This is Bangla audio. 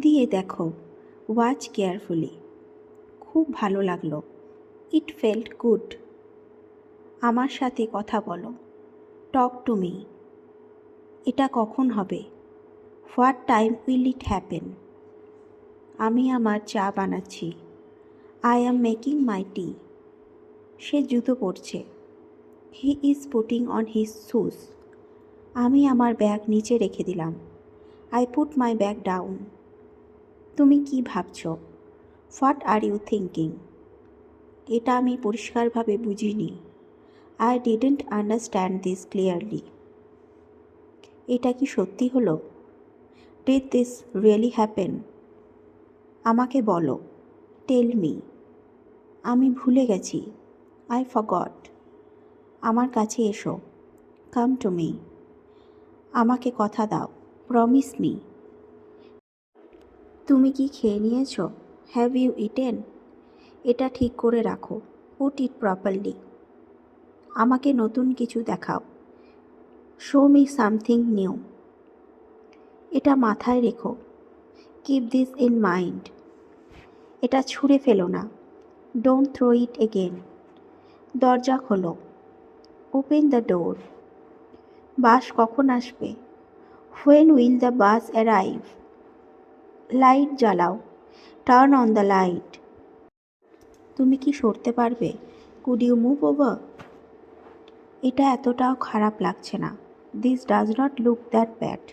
দিয়ে দেখো, ওয়াচ কেয়ারফুলি। খুব ভালো লাগলো, ইট ফেল্ট গুড। আমার সাথে কথা বলো, টক টু মি। এটা কখন হবে? What time will it happen? আমি আমার চা বানাচ্ছি। আই অ্যাম মেকিং মাই টি। সে জুতো পরছে। He is putting on his shoes. আমি আমার ব্যাগ নিচে রেখে দিলাম। I put my bag down. তুমি কি ভাবছো? What are you thinking? এটা আমি পরিষ্কারভাবে বুঝিনি। I didn't understand this clearly. এটা কি সত্যি হলো? Did this really happen? আমাকে বলো, টেল মি। আমি ভুলে গেছি। I forgot. আমার কাছে এসো, কাম টু মি। আমাকে কথা দাও, প্রমিস মি। তুমি কি খেয়ে নিয়েছো? Have you eaten? এটা ঠিক করে রাখো, পুট ইট প্রপারলি। আমাকে নতুন কিছু দেখাও, শো মি সামথিং নিউ। এটা মাথায় রেখো, কিপ দিস ইন মাইন্ড। এটা ছুঁড়ে ফেলো না, ডোন্ট থ্রো ইট এগেন। দরজা খোলো, ওপেন দ্য ডোর। বাস কখন আসবে? When will the bus arrive? Light জ্বালাও, টার্ন অন দ্য লাইট। তুমি কি সরতে পারবে? Could you move over? এটা এতটাও খারাপ লাগছে না। This does not look that bad.